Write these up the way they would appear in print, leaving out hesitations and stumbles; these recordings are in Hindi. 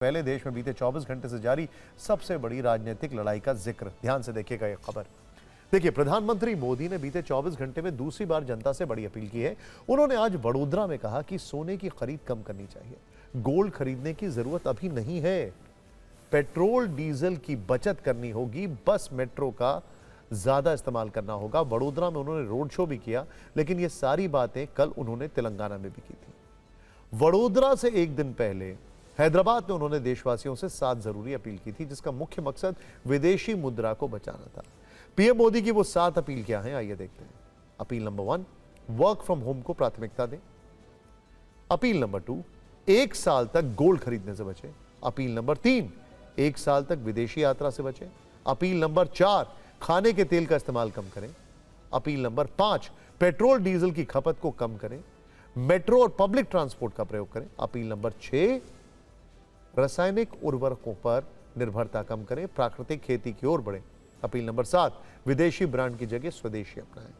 पहले देश में बीते 24 घंटे से जारी सबसे बड़ी राजनीतिक लड़ाई का जिक्र। ध्यान से देखिएगा यह खबर। देखिए, प्रधानमंत्री मोदी ने बीते 24 घंटे में दूसरी बार जनता से बड़ी अपील की है। उन्होंने आज वडोदरा में कहा कि सोने की खरीद कम करनी चाहिए, गोल्ड खरीदने की जरूरत अभी नहीं है, पेट्रोल डीजल की बचत करनी होगी, बस मेट्रो का ज्यादा इस्तेमाल करना होगा। वडोदरा में उन्होंने रोड शो भी किया, लेकिन ये सारी बातें कल उन्होंने तेलंगाना में भी की थी। वडोदरा से एक दिन पहले हैदराबाद में उन्होंने देशवासियों से 7 जरूरी अपील की थी, जिसका मुख्य मकसद विदेशी मुद्रा को बचाना था। पीएम मोदी की वो 7 अपील क्या हैं, आइए देखते हैं। Appeal number 1, work from home को प्राथमिकता दें। अपील नंबर 2, 1 साल तक गोल्ड खरीदने से बचें। अपील नंबर 3, 1 साल तक विदेशी यात्रा से बचें। अपील नंबर 4, खाने के तेल का इस्तेमाल कम करें। अपील नंबर 5, पेट्रोल डीजल की खपत को कम करें, मेट्रो और पब्लिक ट्रांसपोर्ट का प्रयोग करें। अपील नंबर 6, रासायनिक उर्वरकों पर निर्भरता कम करें, प्राकृतिक खेती की ओर बढ़ें। अपील नंबर 7, विदेशी ब्रांड की जगह स्वदेशी अपनाएं।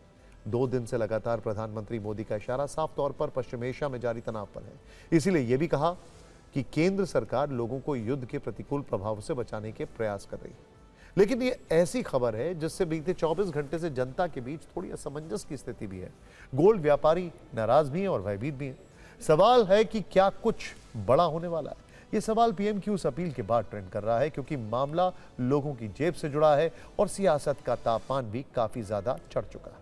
2 दिन से लगातार प्रधानमंत्री मोदी का इशारा साफ तौर पर पश्चिम एशिया में जारी तनाव पर है। इसीलिए यह भी कहा कि केंद्र सरकार लोगों को युद्ध के प्रतिकूल प्रभाव से बचाने के प्रयास कर रही है। लेकिन ये ऐसी खबर है जिससे बीते 24 घंटे से जनता के बीच थोड़ी असमंजस की स्थिति भी है। गोल्ड व्यापारी नाराज भी हैं और भयभीत भी हैं। सवाल है कि क्या कुछ बड़ा होने वाला है। ये सवाल पीएम की उस अपील के बाद ट्रेंड कर रहा है, क्योंकि मामला लोगों की जेब से जुड़ा है और सियासत का तापमान भी काफी ज्यादा चढ़ चुका है।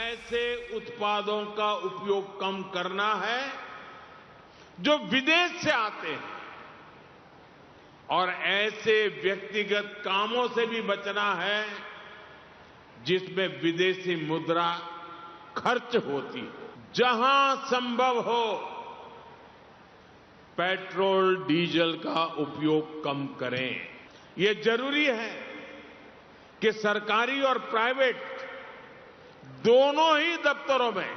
ऐसे उत्पादों का उपयोग कम करना है जो विदेश से आते हैं, और ऐसे व्यक्तिगत कामों से भी बचना है जिसमें विदेशी मुद्रा खर्च होती हो। जहां संभव हो पेट्रोल डीजल का उपयोग कम करें। यह जरूरी है कि सरकारी और प्राइवेट दोनों ही दफ्तरों में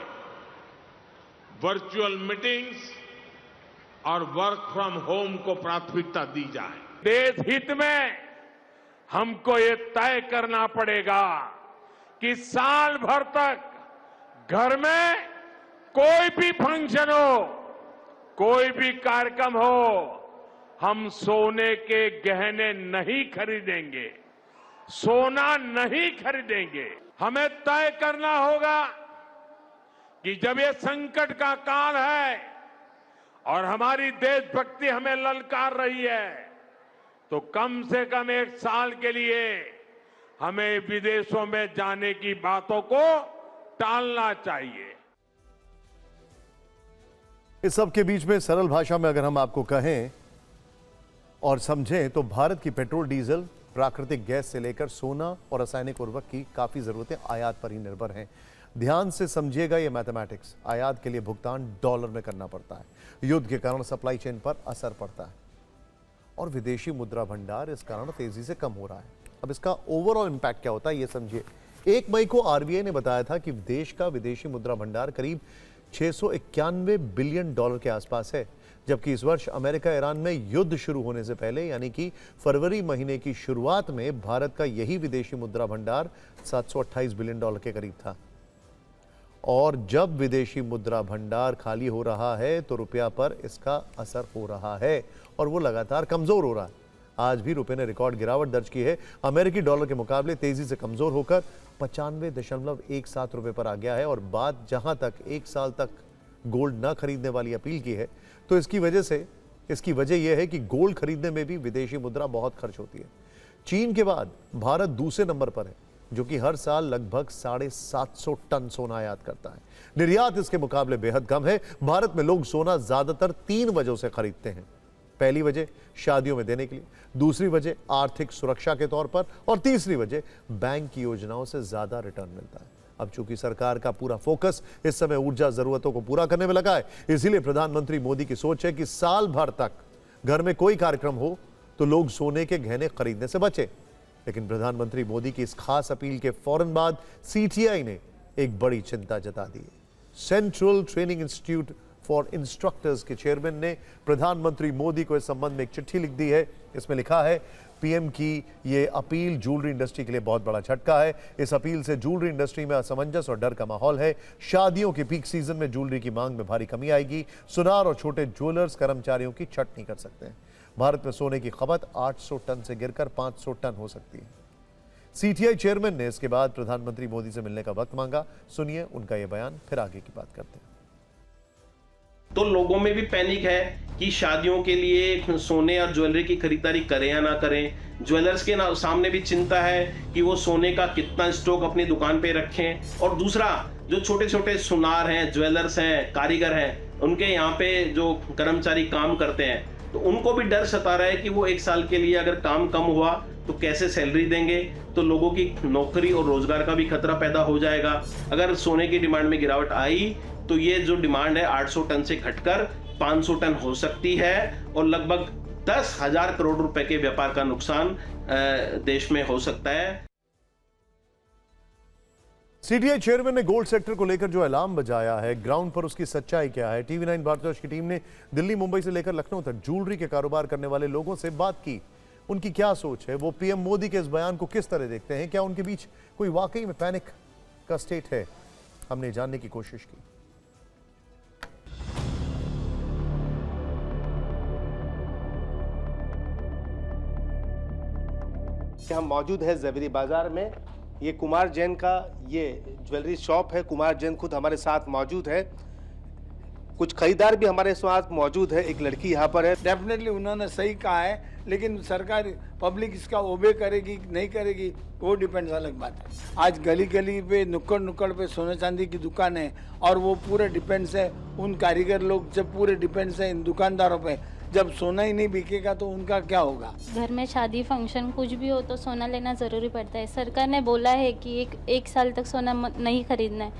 वर्चुअल मीटिंग्स और वर्क फ्रॉम होम को प्राथमिकता दी जाए। देश हित में हमको ये तय करना पड़ेगा कि साल भर तक घर में कोई भी फंक्शन हो, कोई भी कार्यक्रम हो, हम सोने के गहने नहीं खरीदेंगे, सोना नहीं खरीदेंगे। हमें तय करना होगा कि जब ये संकट का काल है और हमारी देशभक्ति हमें ललकार रही है, तो कम से कम 1 साल के लिए हमें विदेशों में जाने की बातों को टालना चाहिए। इस सब के बीच में सरल भाषा में अगर हम आपको कहें और समझें तो भारत की पेट्रोल डीजल, प्राकृतिक गैस से लेकर सोना और रासायनिक उर्वरक की काफी जरूरतें आयात पर ही निर्भर हैं। ध्यान से समझिएगा ये मैथमेटिक्स। आयात के लिए भुगतान डॉलर में करना पड़ता है, युद्ध के कारण सप्लाई चेन पर असर पड़ता है और विदेशी मुद्रा भंडार इस कारण तेजी से कम हो रहा है। अब इसका ओवरऑल इंपैक्ट क्या होता है ये समझिए। 1 मई को आरबीआई ने बताया था कि देश का विदेशी मुद्रा भंडार करीब 691 बिलियन डॉलर के आसपास है, जबकि इस वर्ष अमेरिका ईरान में युद्ध शुरू होने से पहले यानी कि फरवरी महीने की शुरुआत में भारत का यही विदेशी मुद्रा भंडार 728 बिलियन डॉलर के करीब था। और जब विदेशी मुद्रा भंडार खाली हो रहा है तो रुपया पर इसका असर हो रहा है और वो लगातार कमजोर हो रहा है। आज भी रुपये ने रिकॉर्ड गिरावट दर्ज की है। अमेरिकी डॉलर के मुकाबले तेजी से कमजोर होकर 95.17 रुपए पर आ गया है। और बात जहां तक 1 साल तक गोल्ड न खरीदने वाली अपील की है, तो इसकी वजह यह है कि गोल्ड खरीदने में भी विदेशी मुद्रा बहुत खर्च होती है। चीन के बाद भारत दूसरे नंबर पर है, जो कि हर साल लगभग 750 टन सोना आयात करता है। निर्यात इसके मुकाबले बेहद कम है। भारत में लोग सोना ज्यादातर 3 वजहों से खरीदते हैं। पहली वजह शादियों में देने के लिए, दूसरी वजह आर्थिक सुरक्षा के तौर पर, और तीसरी वजह बैंक की योजनाओं से ज्यादा रिटर्न मिलता है। अब चूंकि सरकार का पूरा फोकस इस समय ऊर्जा जरूरतों को पूरा करने में लगा है, इसीलिए प्रधानमंत्री मोदी की सोच है कि साल भर तक घर में कोई कार्यक्रम हो तो लोग सोने के गहने खरीदने से बचे। लेकिन प्रधानमंत्री मोदी की इस खास अपील के फौरन बाद सीटीआई ने एक बड़ी चिंता जता दी है। Central training institute for instructors के चेयरमैन ने प्रधानमंत्री मोदी को इस संबंध में एक चिट्ठी लिख दी है। इसमें लिखा है, पीएम की ये अपील ज्वेलरी इंडस्ट्री के लिए बहुत बड़ा झटका है। इस अपील से ज्वेलरी इंडस्ट्री में असमंजस और डर का माहौल है। शादियों के पीक सीजन में ज्वेलरी की मांग में भारी कमी आएगी। सुनार और छोटे ज्वेलर्स कर्मचारियों की छट नहीं कर सकते हैं। भारत में सोने की खपत 800 टन से गिरकर 500 टन हो सकती है। सीटीआई चेयरमैन ने इसके बाद प्रधानमंत्री मोदी से मिलने का वक्त मांगा। सुनिए उनका यह बयान, फिर आगे की बात करते हैं। तो लोगों में भी पैनिक है कि शादियों के लिए सोने और ज्वेलरी की खरीदारी करें या ना करें। ज्वेलर्स के सामने भी चिंता है कि वो सोने का कितना स्टॉक अपनी दुकान पे रखें। और दूसरा, जो छोटे छोटे सुनार हैं, ज्वेलर्स हैं, कारीगर हैं, उनके यहाँ पे जो कर्मचारी काम करते हैं, तो उनको भी डर सता रहा है कि वो एक साल के लिए अगर काम कम हुआ तो कैसे सैलरी देंगे। तो लोगों की नौकरी और रोजगार का भी खतरा पैदा हो जाएगा। अगर सोने की डिमांड में गिरावट आई तो ये जो डिमांड है 800 टन से घटकर 500 टन हो सकती है और लगभग 10,000 करोड़ रुपए के व्यापार का नुकसान देश में हो सकता है। सीटीआई चेयरमैन ने गोल्ड सेक्टर को लेकर जो अलार्म बजाया है, ग्राउंड पर उसकी सच्चाई क्या है? टीवी 9 भारतवर्ष की टीम ने दिल्ली, मुंबई से लेकर लखनऊ तक ज्वेलरी के कारोबार करने वाले लोगों से बात की। उनकी क्या सोच है, वो पीएम मोदी के इस बयान को किस तरह देखते हैं? क्या उनके बीच कोई वाकई में पैनिक का स्टेट है? हमने जानने की कोशिश की। हम मौजूद है ज़वेरी बाजार में। ये कुमार जैन का ये ज्वेलरी शॉप है। कुमार जैन खुद हमारे साथ मौजूद है। कुछ खरीदार भी हमारे साथ मौजूद है। एक लड़की यहाँ पर है। डेफिनेटली उन्होंने सही कहा है, लेकिन सरकार पब्लिक इसका ओबे करेगी नहीं करेगी वो डिपेंड्स, अलग बात है। आज गली गली पे नुक्कड़ नुक्कड़ पे सोने चांदी की दुकान है और वो पूरे डिपेंड्स है उन कारीगर लोग से, पूरे डिपेंड्स है इन दुकानदारों पे। जब सोना ही नहीं बिकेगा तो उनका क्या होगा? घर में शादी फंक्शन कुछ भी हो तो सोना लेना ज़रूरी पड़ता है। सरकार ने बोला है कि एक साल तक सोना नहीं खरीदना है,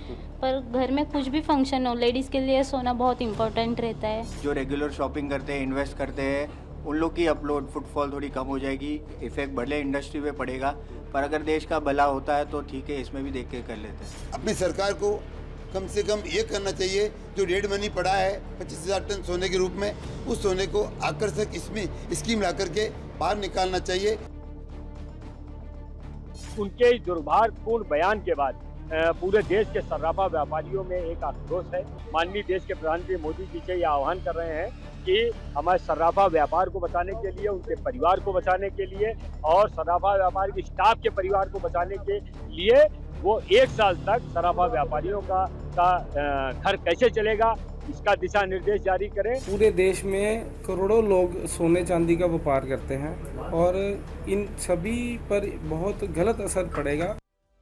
पर घर में कुछ भी फंक्शन हो, लेडीज़ के लिए सोना बहुत इम्पोर्टेंट रहता है। जो रेगुलर शॉपिंग करते हैं, इन्वेस्ट करते हैं, उन लोग की अपलोड फुटफॉल थोड़ी कम हो जाएगी। इफेक्ट भले इंडस्ट्री पे पड़ेगा, पर अगर देश का भला होता है तो ठीक है, इसमें भी देख के कर लेते हैं। अपनी सरकार को कम से कम ये करना चाहिए, जो रेड मनी पड़ा है 25,000 टन सोने के रूप में, उस सोने को आकर्षक इसमें स्कीम ला करके बाहर निकालना चाहिए। उनके इस दुर्भाग्यपूर्ण बयान के बाद पूरे देश के सर्राफा व्यापारियों में एक आक्रोश है। माननीय देश के प्रधानमंत्री मोदी जी से यह आह्वान कर रहे हैं कि हमारे सर्राफा व्यापार को बचाने के लिए, उनके परिवार को बचाने के लिए और सर्राफा व्यापार के स्टाफ के परिवार को बचाने के लिए वो एक साल तक सर्राफा व्यापारियों का घर कैसे चलेगा, इसका दिशा निर्देश जारी करें। पूरे देश में करोड़ों लोग सोने चांदी का व्यापार करते हैं और इन सभी पर बहुत गलत असर पड़ेगा।